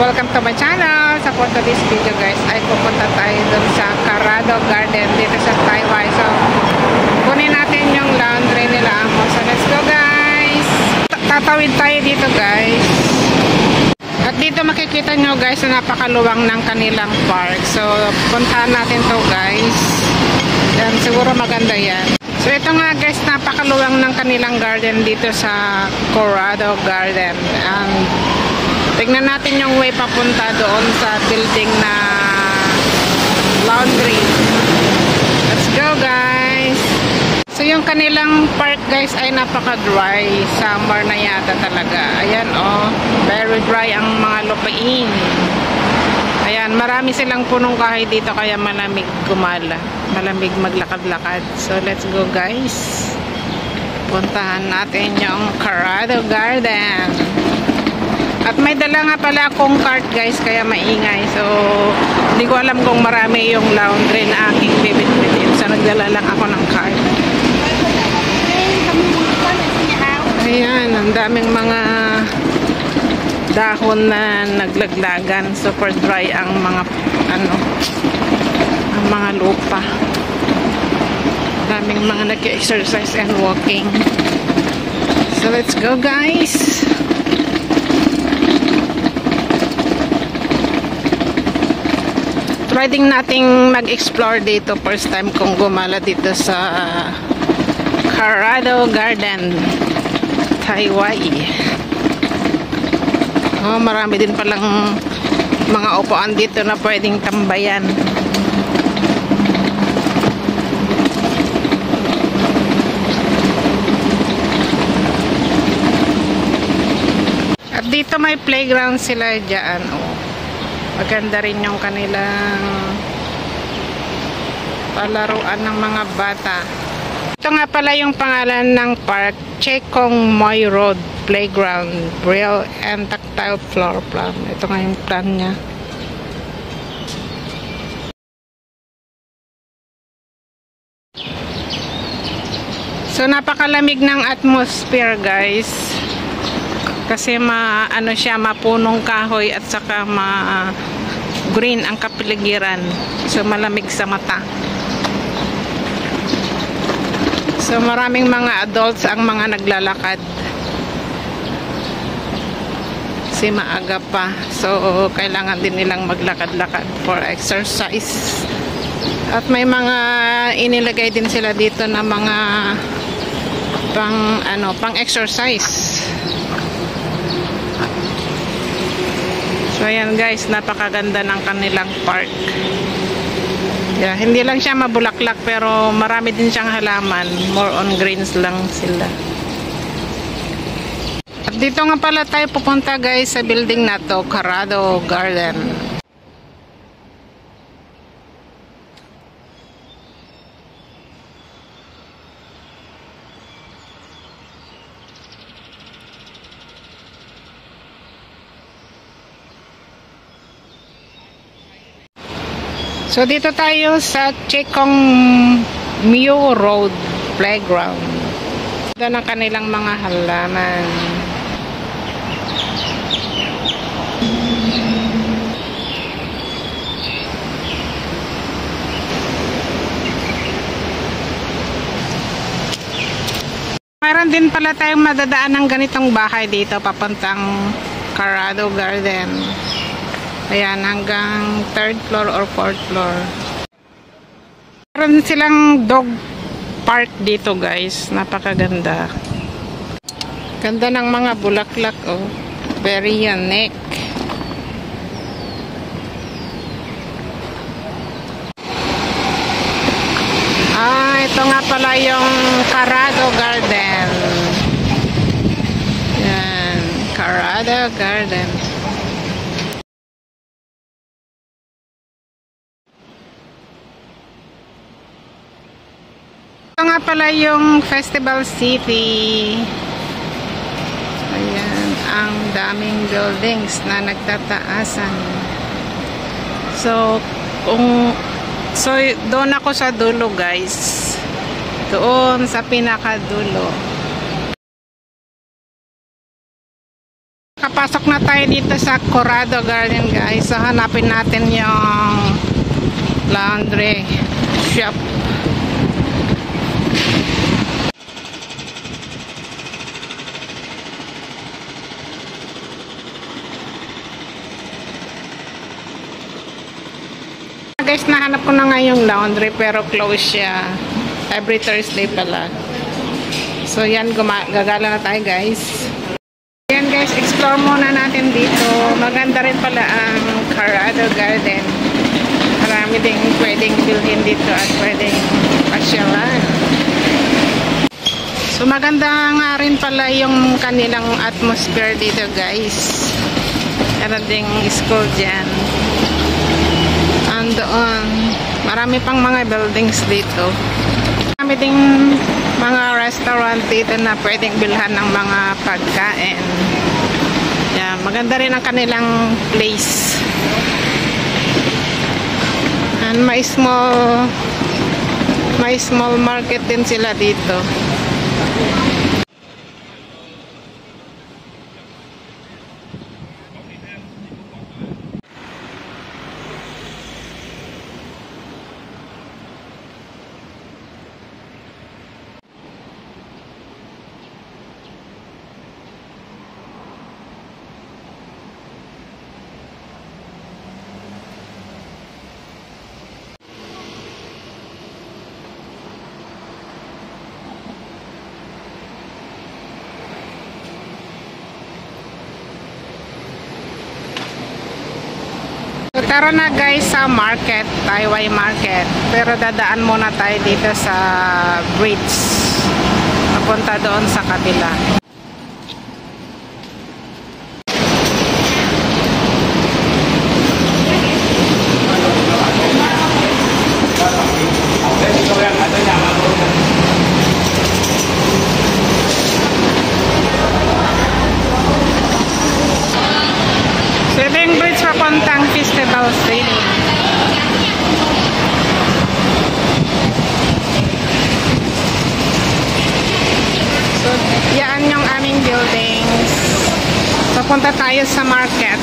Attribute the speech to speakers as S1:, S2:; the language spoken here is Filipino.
S1: Welcome to my channel. So for this video guys, ay pupunta tayo dun sa Carrado Garden dito sa Taiwan. So kunin natin yung laundry nila Amo. So let's go guys. Tatawid tayo dito guys. At dito makikita nyo guys na napakaluwang ng kanilang park. So puntahan natin to guys. Yan, siguro maganda yan. So ito nga guys, napakaluwang ng kanilang garden dito sa Carrado Garden. Tignan natin yung way papunta doon sa building na laundry. Let's go guys. So yung kanilang park guys ay napaka-dry. Summer na yata talaga. Ayan oh, very dry ang mga lupain. Ayan, marami silang punong kahoy dito kaya malamig gumala. Malamig maglakad-lakad. So let's go guys. Puntahan natin yung Carrado Garden. At may dala nga pala akong cart guys, kaya maingay. So hindi ko alam kung marami yung laundry na aking bibit-bitin. So nagdala lang ako ng cart. Ayan, ang daming mga dahon na naglaglagan. Super dry ang mga ang mga lupa. Daming mga nag-exercise and walking. So let's go guys. Try din nating mag-explore dito. First time kong gumala dito sa Carrado Garden, Taiwan. Oh, marami din palang mga upuan dito na pwedeng tambayan. At dito may playground sila dyan. Oh. Maganda rin yung kanilang palaruan ng mga bata. Ito nga pala yung pangalan ng park, Chekong Moy Road Playground, Braille and Tactile Floor Plan. Ito nga yung plan niya. So napakalamig ng atmosphere guys. Kasi siya, mapunong kahoy at saka green ang kapaligiran. So malamig sa mata. So maraming mga adults ang mga naglalakad. Kasi maaga pa. So kailangan din nilang maglakad-lakad for exercise. At may mga inilagay din sila dito na mga pang exercise. So ayan guys, napakaganda ng kanilang park. Yeah, hindi lang siya mabulaklak pero marami din siyang halaman. More on greens lang sila. At dito nga pala tayo pupunta guys sa building na to, Carrado Garden. So dito tayo sa Chekong Moy Road Playground. Ito ng kanilang mga halaman. Mayroon din pala tayong madadaan ng ganitong bahay dito papuntang Carrado Garden. Ayan, hanggang 3rd floor or 4th floor. Meron silang dog park dito guys. Napakaganda. Ganda ng mga bulaklak oh. Very unique. Ito nga pala yung Carrado Garden. Yan, Carrado Garden. Ito nga pala yung Festival City. Ayan, ang daming buildings na nagtataasan. So doon ako sa dulo guys. Doon sa pinakadulo. Kapasok na tayo dito sa Corrado Garden guys. So hanapin natin yung laundry shop. Guys, nahanap ko na nga yung laundry pero close siya. Every Thursday pala. So yan, gagala na tayo guys. Yan guys, explore muna natin dito. Maganda rin pala ang Corrado Garden. Marami ding pwedeng bilhin dito at pwedeng pasyalan. So maganda nga rin pala yung kanilang atmosphere dito guys. Meron ding school dyan. Andoon, marami pang mga buildings dito. Marami ding mga restaurant dito na pwedeng bilhan ng mga pagkain. Yeah, maganda rin ang kanilang place. And may small market din sila dito. Tara na guys sa market, Taiwan Market. Pero dadaan muna tayo dito sa bridge. Papunta doon sa kabila. Seven Bridge papuntang Festival City. So, yan yung aming buildings. Papunta tayo sa market.